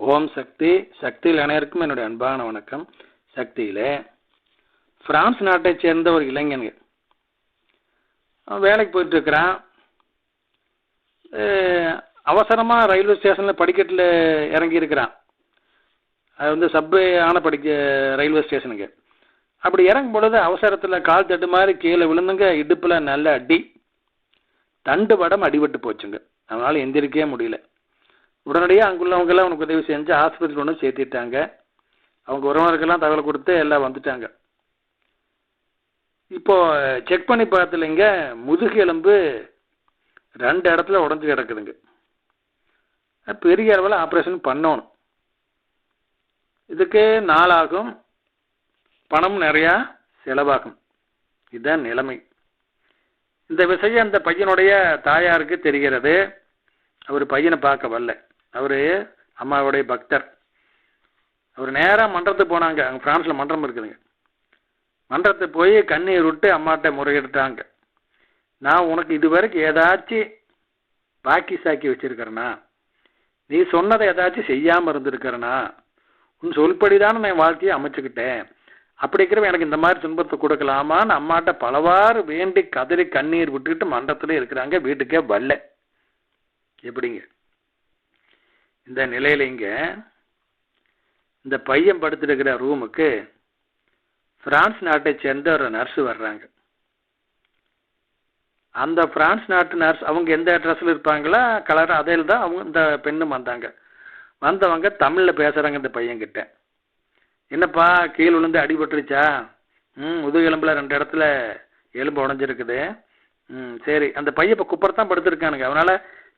ஓம் சக்தி. சக்தியில் அனைவருக்கும் என்னுடைய அன்பான வணக்கம். சக்தியில் பிரான்ஸ் நாட்டை சேர்ந்த ஒரு இளைஞனுங்க வேலைக்கு போயிட்டு இருக்கிறான். அவசரமாக ரயில்வே ஸ்டேஷனில் படிக்கட்டில் இறங்கி இருக்கிறான். அது வந்து சப்வே ஆன ரயில்வே ஸ்டேஷனுங்க. அப்படி இறங்கும் பொழுது அவசரத்தில் கால் தட்டு மாதிரி கீழே விழுந்துங்க. இடுப்பில் நல்ல அடி, தண்டு வடம் அடிபட்டு போச்சுங்க. அதனால் எந்திரிக்கவே முடியல. உடனடியாக அங்குள்ளவங்கெல்லாம் அவனுக்கு உதவி செஞ்சு ஆஸ்பத்திரியில் ஒன்று சேர்த்திட்டாங்க. அவங்க உறவினருக்கெல்லாம் தகவல் கொடுத்து எல்லாம் வந்துட்டாங்க. இப்போ செக் பண்ணி பார்த்தலைங்க, முதுகு எலும்பு 2 இடத்துல உடஞ்சி கிடக்குதுங்க. பெரிய அளவில் ஆப்ரேஷன் பண்ணணும். இதுக்கு நாளாகும், பணம் நிறையா செலவாகும். இதுதான் நிலைமை. இந்த விஷயம் அந்த பையனுடைய தாயாருக்கு தெரிகிறது. அவர் பையனை பார்க்க வரல. அவர் அம்மாவுடைய பக்தர். அவர் நேராக மன்றத்துக்கு போனாங்க. அங்கே பிரான்ஸில் மன்றம் இருக்குதுங்க. மன்றத்துக்கு போய் கண்ணீர் விட்டு அம்மாட்ட முறையிட்டாங்க. நான் உனக்கு இதுவரைக்கும் ஏதாச்சும் பாக்கி சாக்கி வச்சிருக்கிறேனா? நீ சொன்னதை ஏதாச்சும் செய்யாமல் இருந்திருக்கிறேனா? உன் சொல்படிதான் நான் வாழ்க்கையை அமைச்சுக்கிட்டேன். அப்படிங்கிறவன் எனக்கு இந்த மாதிரி துன்பத்தை கொடுக்கலாமான்னு அம்மாட்ட பலவாறு வேண்டி கதறி கண்ணீர் விட்டுக்கிட்டு மன்றத்தில் இருக்கிறாங்க. வீட்டுக்கே வரல. எப்படிங்க இந்த நிலையில இங்க இந்த பையன் படுத்திருக்கிற ரூமுக்கு பிரான்ஸ் நாட்டை சேர்ந்த ஒரு நர்ஸ் வர்றாங்க. அந்த பிரான்ஸ் நாட்டு நர்ஸ் அவங்க எந்த ட்ரெஸ்ல இருப்பாங்களா கலர் அதில் தான் அவங்க இந்த பெண்ணும் வந்தாங்க. வந்தவங்க தமிழில் பேசுகிறாங்க. இந்த பையன்கிட்ட, என்னப்பா கீழே விழுந்து அடிபட்டுருச்சா? முதுகெலும்பில் 2 இடத்துல எலும்பு உடஞ்சிருக்குது. சரி. அந்த பையன் இப்போ குப்பரத்தான் படுத்துருக்கானுங்க. அவனால்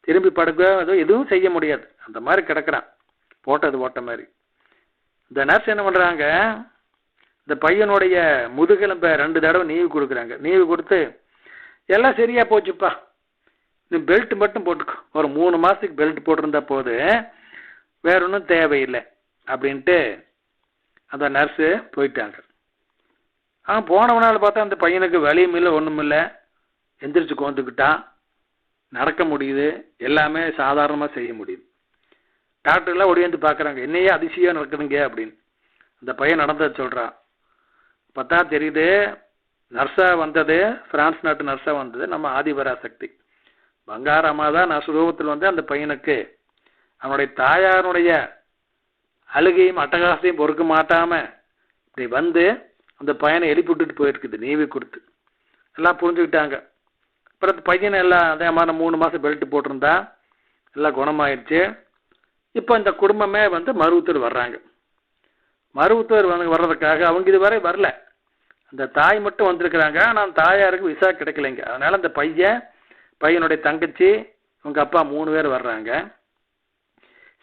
திரும்பி படுக்க எதுவும் செய்ய முடியாது. அந்த மாதிரி கிடக்கிறான், போட்டது ஓட்ட மாதிரி. இந்த நர்ஸ் என்ன பண்ணுறாங்க, இந்த பையனுடைய முதுகெலும்பை 2 தடவை நீவி கொடுக்குறாங்க. நீவி கொடுத்து, எல்லாம் சரியாக போச்சுப்பா, நீ பெல்ட் மட்டும் போட்டுக்கோ, ஒரு 3 மாதத்துக்கு பெல்ட் போட்டிருந்தா போது, வேற ஒன்றும் தேவையில்லை அப்படின்ட்டு அந்த நர்ஸு போயிட்டாங்க. போனவனால் பார்த்தா அந்த பையனுக்கு வலியும் இல்லை, ஒன்றும் இல்லை. எந்திரிச்சு கோந்துக்கிட்டான், நடக்க முடியுது, எல்லாமே சாதாரணமாக செய்ய முடியுது. டாக்டர்லாம் ஒடியாந்து பார்க்குறாங்க, என்னையே அதிசயம் நடக்குதுங்க அப்படின்னு. அந்த பையன் நடந்ததை சொல்கிறான். பார்த்தா தெரியுது, நர்ஸாக வந்தது, பிரான்ஸ் நாட்டு நர்ஸாக வந்தது நம்ம ஆதிபராசக்தி பங்காரம்மா தான் நர்ஸ் ரூபத்தில் வந்து அந்த பையனுக்கு அவனுடைய தாயாருடைய அழுகையும் அட்டகாசத்தையும் பொறுக்க மாட்டாமல் இப்படி வந்து அந்த பையனை எழுப்பி விட்டுட்டு போயிருக்குது, நீவி கொடுத்து. எல்லாம் புரிஞ்சுக்கிட்டாங்க. அப்புறம் பையனை எல்லாம் அதே மாதிரி 3 மாதம் பெல்ட் போட்டிருந்தா எல்லாம் குணமாயிடுச்சு. இப்போ இந்த குடும்பமே வந்து மருவத்தூர் வர்றாங்க. மருவத்தூர் வர்றதுக்காக அவங்க இதுவரை வரல. அந்த தாய் மட்டும் வந்திருக்கிறாங்க. ஆனால் தாயாருக்கு விசா கிடைக்கலைங்க. அதனால் அந்த பையனுடைய தங்கச்சி, அவங்க அப்பா 3 பேர் வர்றாங்க.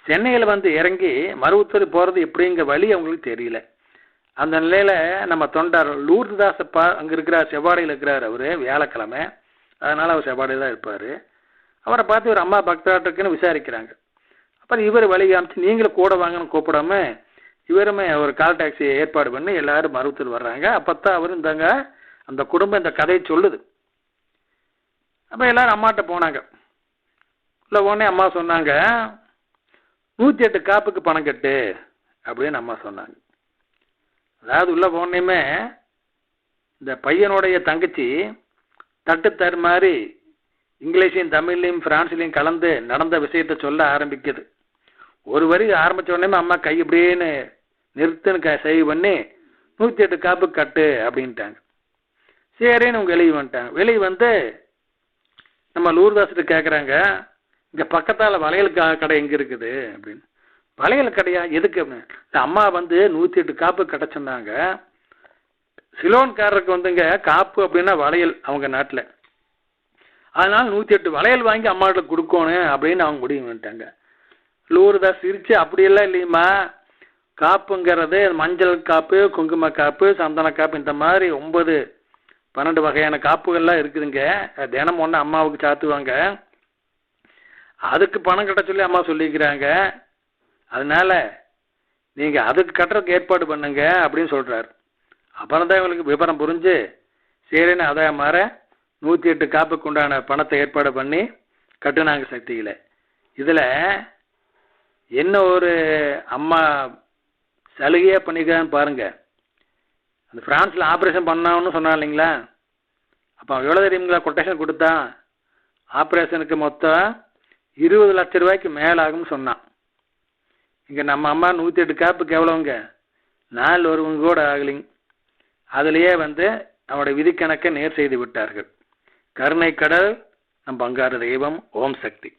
சென்னையில் வந்து இறங்கி மருவத்தூர் போகிறது எப்படிங்கிற வழி அவங்களுக்கு தெரியல. அந்த நிலையில் நம்ம தொண்டார் லூர்தாசப்பா அங்கே இருக்கிறார், செவ்வாடையில் இருக்கிறார். அவர் வியாழக்கிழமை, அதனால் அவர் செவ்வாடையில் தான் இருப்பார். அவரை பார்த்து ஒரு அம்மா பக்தாட்டுக்குன்னு விசாரிக்கிறாங்க. அப்புறம் இவர் வழி காமிச்சு நீங்களும் கூட வாங்கன்னு கூப்பிடாம இவருமே ஒரு கால் டாக்ஸியை ஏற்பாடு பண்ணி எல்லாரும் மருவத்தூர் வர்றாங்க. அப்போ தான் அவர் இந்தாங்க அந்த குடும்பம் இந்த கதையை சொல்லுது. அப்போ எல்லாரும் அம்மாட்ட போனாங்க. இல்லை உடனே அம்மா சொன்னாங்க, 108 காப்புக்கு பணம் கட்டு அப்படின்னு அம்மா சொன்னாங்க. அதாவது உள்ள போனேமே இந்த பையனுடைய தங்கச்சி தட்டுத்தரு மாதிரி இங்கிலீஷையும் தமிழ்லையும் பிரான்ஸ்லையும் கலந்து நடந்த விஷயத்த சொல்ல ஆரம்பிக்குது. ஒரு வரி ஆரம்பித்த உடனே அம்மா கை இப்படின்னு நிறுத்துன்னு செய்ய பண்ணி 108 காப்பு கட்டு அப்படின்ட்டாங்க. சரின்னு அவங்க வெளியே வந்துட்டாங்க. வெளியே வந்து நம்ம லூர்தாஸ்கிட்ட கேட்குறாங்க, இங்கே பக்கத்தால் வளையல் கடை எங்கே இருக்குது அப்படின்னு. வளையல் கடையா எதுக்கு அப்படின்னு. அம்மா வந்து 108 காப்பு கிடச்சிருந்தாங்க. சிலோன்காரருக்கு வந்துங்க காப்பு அப்படின்னா வளையல் அவங்க நாட்டில். அதனால 108 வளையல் வாங்கி அம்மாட்ட கொடுக்கணும் அப்படின்னு அவங்க முடிவு பண்ணிட்டாங்க. லூர்தாஸ் சிரிச்சு, அப்படியெல்லாம் இல்லையம்மா, காப்புங்கிறது மஞ்சள் காப்பு, குங்கும காப்பு, சந்தன காப்பு, இந்த மாதிரி 9-12 வகையான காப்புகள்லாம் இருக்குதுங்க. தினம் ஒன்று அம்மாவுக்கு சாத்துவாங்க. அதுக்கு பணம் கட்ட சொல்லி அம்மா சொல்லிக்கிறாங்க. அதனால நீங்கள் அதுக்கு கட்டுறதுக்கு ஏற்பாடு பண்ணுங்க அப்படின்னு சொல்கிறாரு. அப்புறம் தான் இவங்களுக்கு விவரம் புரிஞ்சு சரின்னு அதே மாதிரி 108 காப்புக்கு உண்டான பணத்தை ஏற்பாடு பண்ணி கட்டுனாங்க சக்தியில். இதில் என்ன ஒரு அம்மா சலுகையாக பண்ணிக்கிறான்னு பாருங்க. அந்த ஃப்ரான்ஸில் ஆப்ரேஷன் பண்ணான்னு சொன்னான் இல்லைங்களா, அப்போ அவன் எவ்வளோ தெரியுங்களா கொட்டேஷன் கொடுத்தான்? ஆப்ரேஷனுக்கு மொத்தம் 20 லட்ச ரூபாய்க்கு மேலே ஆகும்னு சொன்னான். இங்கே நம்ம அம்மா 108 காப்புக்கு எவ்வளோங்க, 4 வருவங்க கூட ஆகலைங்க. அதுலேயே அவனுடைய விதிக்கணக்கை நேர் செய்து விட்டார்கள். கருணை கடல் நம் பங்காரு தெய்வம். ஓம் சக்தி.